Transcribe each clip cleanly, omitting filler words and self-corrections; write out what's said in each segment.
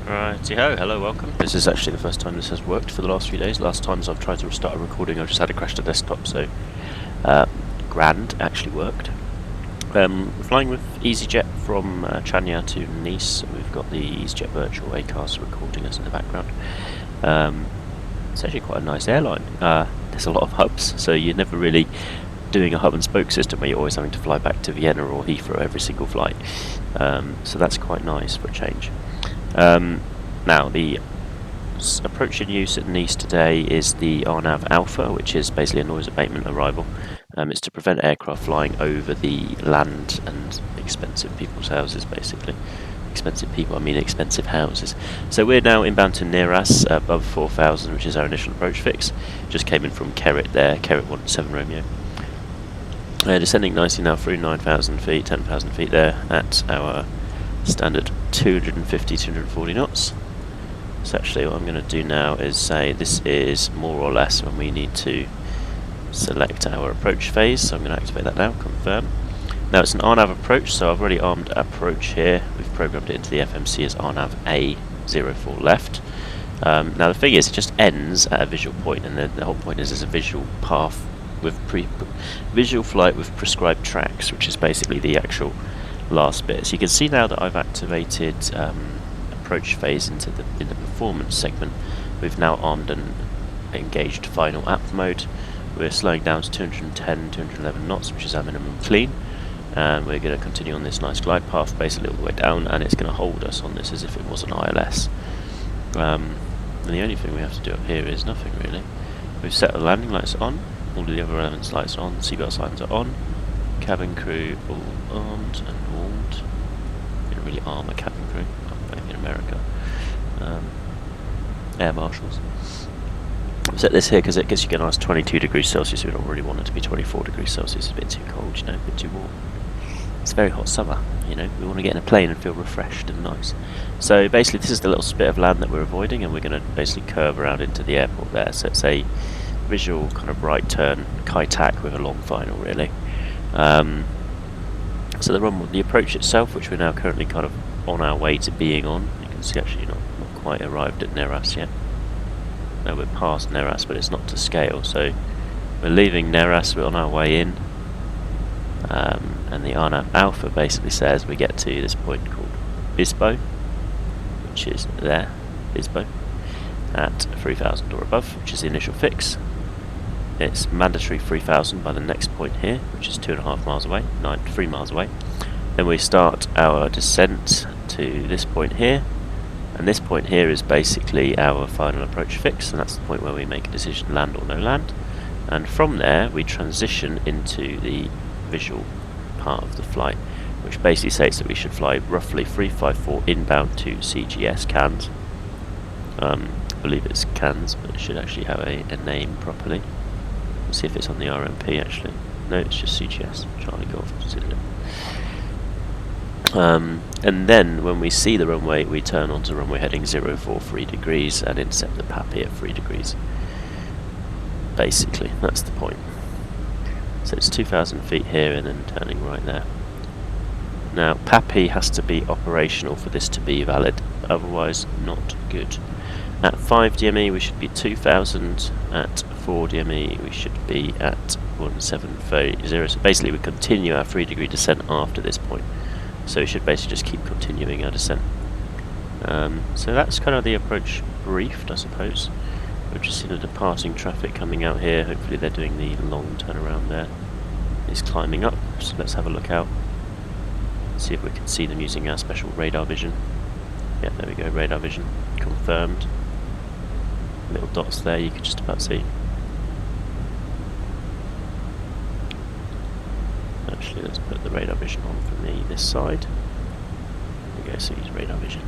Righty-ho, hello, welcome. This is actually the first time this has worked for the last few days. Last times I've tried to restart a recording, I've just had to crash the desktop, so grand actually worked. We're flying with EasyJet from Chania to Nice. We've got the EasyJet Virtual ACARS recording us in the background. It's actually quite a nice airline. There's a lot of hubs, so you're never really doing a hub and spoke system where you're always having to fly back to Vienna or Heathrow every single flight. So that's quite nice for a change. Now, the approach in use at Nice today is the RNAV Alpha, which is basically a noise abatement arrival. It's to prevent aircraft flying over the land and expensive people's houses, basically. Expensive people, I mean expensive houses. So we're now inbound to Neras, above 4,000, which is our initial approach fix. Just came in from Kerrit there, Kerrit 17 Romeo. Descending nicely now through 9,000 feet, 10,000 feet there at our standard 250, 240 knots. So actually what I'm going to do now is say this is more or less when we need to select our approach phase. So I'm going to activate that now, confirm. Now it's an RNAV approach, so I've already armed approach here. We've programmed it into the FMC as RNAV A 04 left. Now the thing is, it just ends at a visual point, and the whole point is there's a visual path with visual flight with prescribed tracks, which is basically the actual last bit. So you can see now that I've activated approach phase in the performance segment. We've now armed and engaged final app mode. We're slowing down to 210, 211 knots, which is our minimum clean, and we're going to continue on this nice glide path basically all the way down, and it's going to hold us on this as if it was an ILS. And the only thing we have to do up here is nothing really. We've set the landing lights on, all of the other elements lights are on, seatbelt signs are on, cabin crew all armed and warmed. You don't really arm a cabin crew, maybe in America. Air marshals. I've set this here because it gives you a nice 22 degrees Celsius. We don't really want it to be 24 degrees Celsius. It's a bit too cold, you know, a bit too warm. It's very hot summer, you know. We want to get in a plane and feel refreshed and nice. So basically this is the little spit of land that we're avoiding, and we're going to basically curve around into the airport there. So it's a visual kind of right turn, Kai-Tak with a long final really. So the approach itself, which we're now currently kind of on our way to being on, you can see actually not quite arrived at Neras yet. No, we're past Neras, but it's not to scale, so we're leaving Neras, we're on our way in, and the RNAV Alpha basically says we get to this point called Bispo, which is there, Bispo, at 3,000 or above, which is the initial fix. It's mandatory 3,000 by the next point here, which is 2.5 miles away, 3 miles away. Then we start our descent to this point here, and this point here is basically our final approach fix, and that's the point where we make a decision, land or no land. And from there we transition into the visual part of the flight, which basically states that we should fly roughly 354 inbound to CGS Cannes. I believe it's Cannes, but it should actually have a name properly. Let's see if it's on the RMP actually. No, it's just CGS, Charlie Golf. And then when we see the runway, we turn onto runway heading 043 degrees and intercept the PAPI at 3 degrees. Basically, that's the point. So it's 2,000 feet here and then turning right there. Now, PAPI has to be operational for this to be valid, otherwise not good. At 5 DME we should be 2,000, at 4 DME we should be at 1730. So basically we continue our 3 degree descent after this point. So we should basically just keep continuing our descent. So that's kind of the approach briefed, I suppose. We've just seen a departing traffic coming out here. Hopefully they're doing the long turnaround there. It's climbing up, so let's have a look out. See if we can see them using our special radar vision. Yeah, there we go, radar vision confirmed. Little dots there you can just about see. Actually, let's put the radar vision on from this side. There we go, so use radar vision.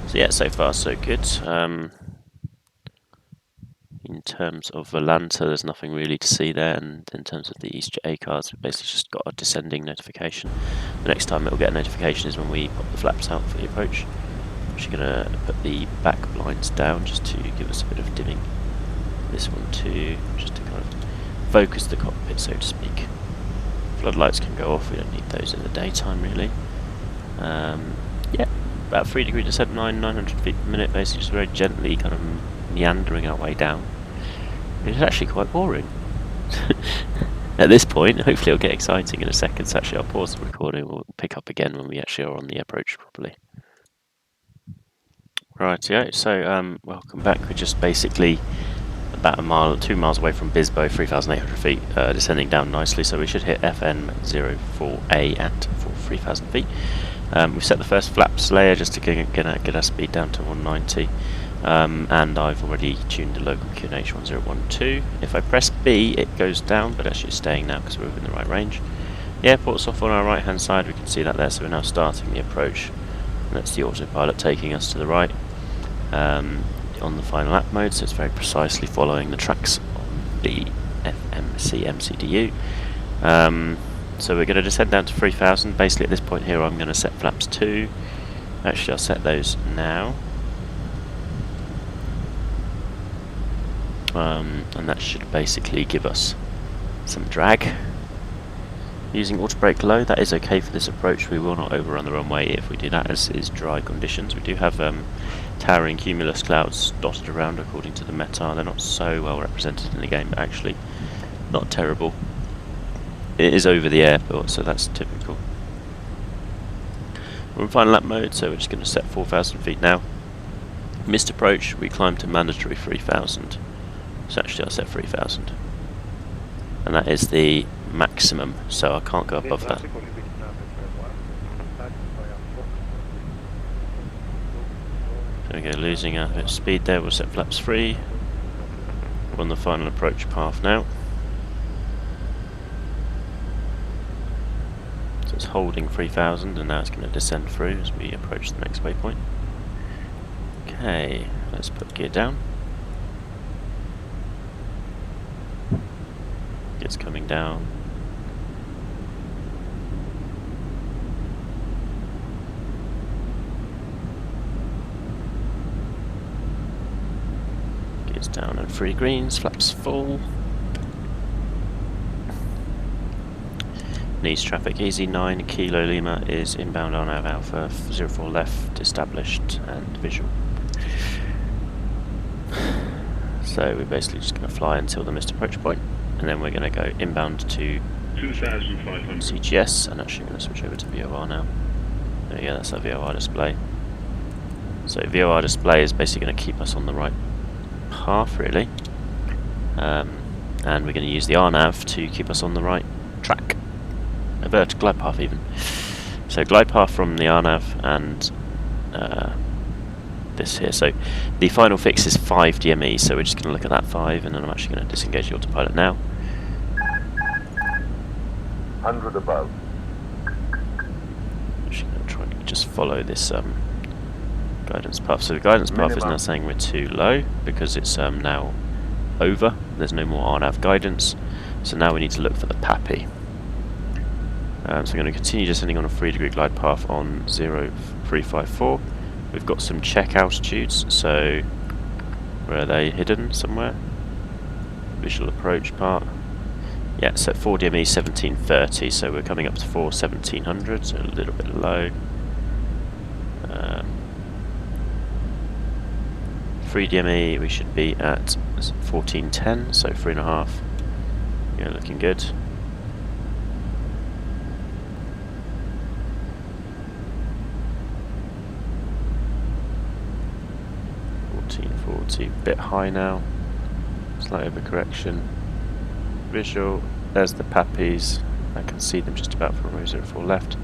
So yeah, so far so good. In terms of Volanta, there's nothing really to see there, and in terms of the EasyJet ACARS, we've basically just got a descending notification. The next time it'll get a notification is when we pop the flaps out for the approach. I'm actually going to put the back blinds down just to give us a bit of dimming. This one too, just to kind of focus the cockpit, so to speak. Floodlights can go off, we don't need those in the daytime really. Yeah, about 3 degree descent, 900 feet per minute, basically just very gently kind of meandering our way down. It's actually quite boring. At this point, hopefully it'll get exciting in a second, so actually I'll pause the recording, we'll pick up again when we actually are on the approach properly. Right, yeah, so welcome back. We're just basically about 2 miles away from Bisbo, 3,800 feet, descending down nicely, so we should hit FN04A at 3,000 feet. We've set the first flaps layer just to get our speed down to 190, and I've already tuned the local QNH 1012. If I press B, it goes down, but actually it's staying now because we're within the right range. The airport's off on our right hand side, we can see that there, so we're now starting the approach. And that's the autopilot taking us to the right. On the final lap mode, so it's very precisely following the tracks on the FMC MCDU. So we're going to descend down to 3,000. Basically at this point here I'm going to set flaps 2. Actually I'll set those now. And that should basically give us some drag. Using auto brake low, that is okay for this approach. We will not overrun the runway if we do that, as is dry conditions. We do have towering cumulus clouds dotted around according to the METAR. They're not so well represented in the game, but actually not terrible. It is over the airport, so that's typical. We're in final lap mode, so we're just going to set 4,000 feet now. Missed approach, we climb to mandatory 3,000. So actually I'll set 3,000. And that is the maximum, so I can't go above that. There we go, losing a bit of speed there, we'll set flaps 3. We're on the final approach path now. So it's holding 3,000 and now it's going to descend through as we approach the next waypoint. Okay, let's put gear down. It's coming down. Gears down and 3 greens, flaps full. Nice traffic, easy 9 Kilo Lima is inbound RNAV Alpha, 04 left, established and visual. So we're basically just going to fly until the missed approach point, and then we're going to go inbound to 2,500 CGS, and actually I'm going to switch over to VOR now. There we go, that's our VOR display. So VOR display is basically going to keep us on the right path really, and we're going to use the RNAV to keep us on the right track. A vertical glide path even. So glide path from the RNAV and this here. So the final fix is 5 DME, so we're just going to look at that 5, and then I'm actually going to disengage the autopilot now. 100 above. I'm actually going to try and just follow this guidance path. So the guidance path is now saying we're too low because it's now over. There's no more RNAV guidance. So now we need to look for the PAPI. So I'm going to continue descending on a 3 degree glide path on 0354. We've got some check altitudes, so where are they? Hidden somewhere? Visual approach part. Yeah, so 4 DME 1730, so we're coming up to 1700, so a little bit low. 3 DME we should be at 1410, so 3.5. Yeah, looking good. 1440, bit high now. Slight overcorrection. Visual, there's the PAPIs. I can see them just about from 04 left.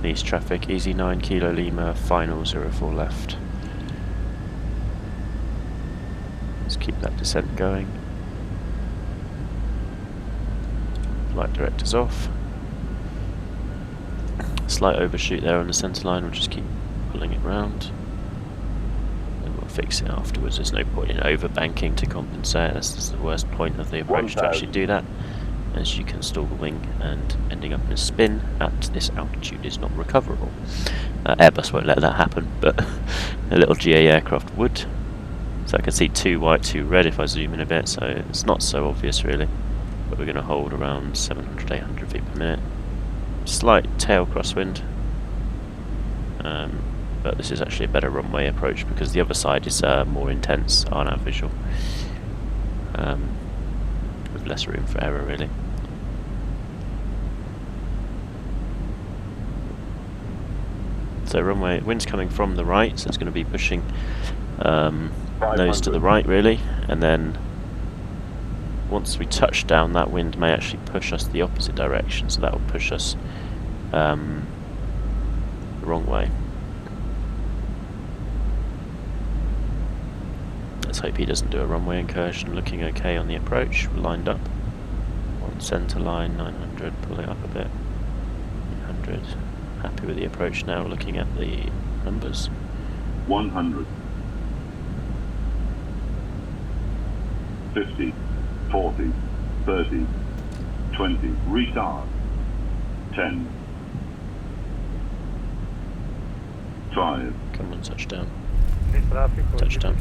Nice traffic, easy 9 Kilo Lima, final 04 left. Let's keep that descent going. Flight director's off. Slight overshoot there on the centre line, we'll just keep pulling it round. And we'll fix it afterwards. There's no point in overbanking to compensate. That's the worst point of the approach to actually do that, as you can stall the wing and ending up in a spin at this altitude is not recoverable. Airbus won't let that happen, but a little GA aircraft would. So I can see 2 white, 2 red if I zoom in a bit, so it's not so obvious really. but we're going to hold around 700, 800 feet per minute. Slight tail crosswind, but this is actually a better runway approach because the other side is more intense RNAV visual, with less room for error really. So runway, wind's coming from the right, so it's going to be pushing nose to the right really, and then once we touch down, that wind may actually push us the opposite direction, so that will push us the wrong way. Let's hope he doesn't do a runway incursion. Looking okay on the approach, we're lined up. On centre line, 900, pull it up a bit. 800. Happy with the approach now, looking at the numbers. 100. 50. 40. 30. 20. Retard. 10. 5. Come on, touchdown. Touchdown.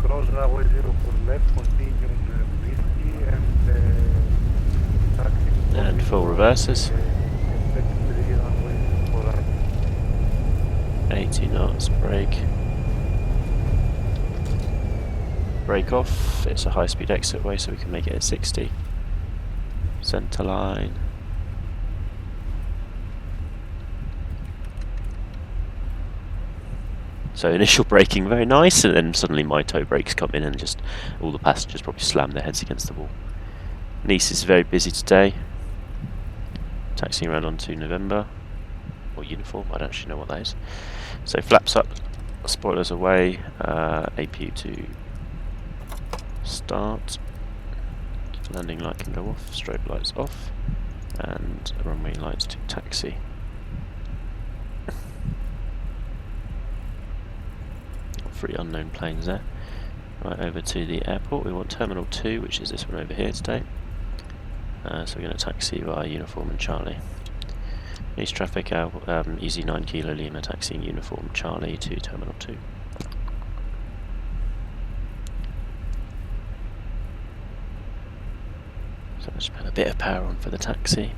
Cross runway 0 for left, continue vEZY And full reverses. 80 knots, brake. Brake off. It's a high speed exit way, so we can make it at 60. Centre line. So initial braking very nice, and then suddenly my toe brakes come in and just all the passengers probably slam their heads against the wall. Nice is very busy today. Taxiing around onto November, or uniform, I don't actually know what that is. So flaps up, spoilers away, APU to start, landing light can go off, strobe lights off, and runway lights to taxi. Three unknown planes there. Right, over to the airport. We want Terminal 2, which is this one over here today. So we're going to taxi via Uniform and Charlie. East traffic, easy 9 Kilo Lima, taxiing Uniform Charlie to Terminal 2. So let's put a bit of power on for the taxi.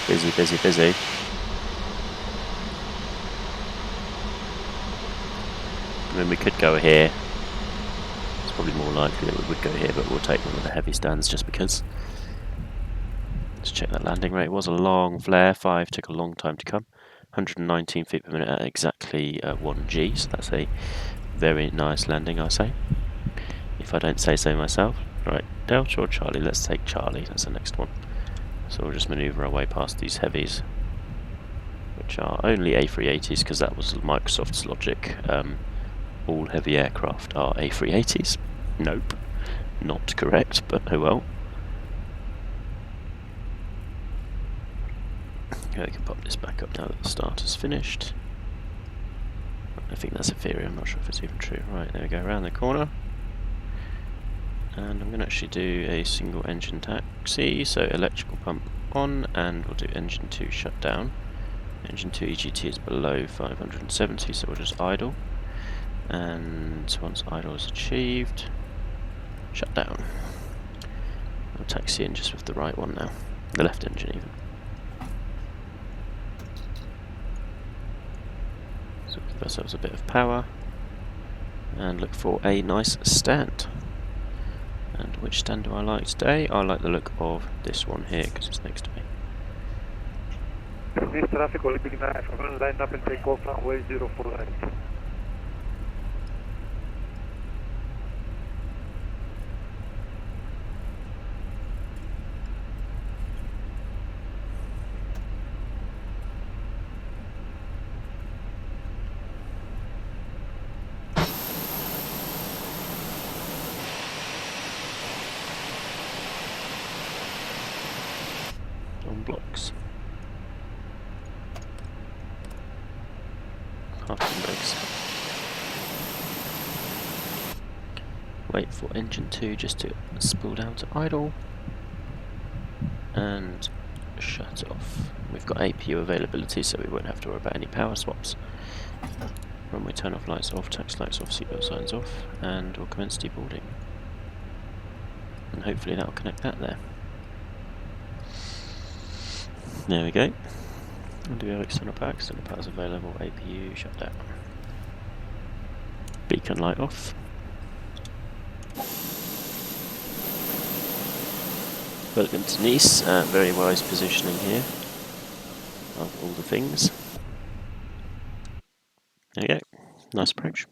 Busy, busy, busy. I mean, we could go here. It's probably more likely that we would go here, but we'll take one of the heavy stands just because. Let's check that landing rate. It was a long flare, 5, took a long time to come. 119 feet per minute at exactly 1G, so that's a very nice landing, I say. If I don't say so myself. Right, Delta or Charlie? Let's take Charlie, that's the next one. So we'll just manoeuvre our way past these heavies, which are only A380s, because that was Microsoft's logic. All heavy aircraft are A380s. Nope, not correct, but oh well. Okay, we can pop this back up now that the start is finished. I think that's a theory, I'm not sure if it's even true. Right, there we go, around the corner. And I'm going to actually do a single engine taxi, so electrical pump on, and we'll do engine 2 shut down. Engine 2 EGT is below 570, so we'll just idle. And once idle is achieved, shut down. We'll taxi in just with the right one now, the left engine even. So we'll give ourselves a bit of power, and look for a nice stand. And which stand do I like today? I like the look of this one here because it's next to me. This traffic Olympic 9, I'm going to line up and take off runway 0 for right. Blocks. Half brakes. Wait for engine 2 just to spool down to idle and shut off. We've got APU availability, so we won't have to worry about any power swaps. Runway turn off, lights off, taxi lights off, seatbelt signs off, and we'll commence deboarding. And hopefully that will connect that there. There we go. And do we have external power? External power is available. APU shut down. Beacon light off. Welcome to Nice. Very wise positioning here of all the things. There we go. Nice approach.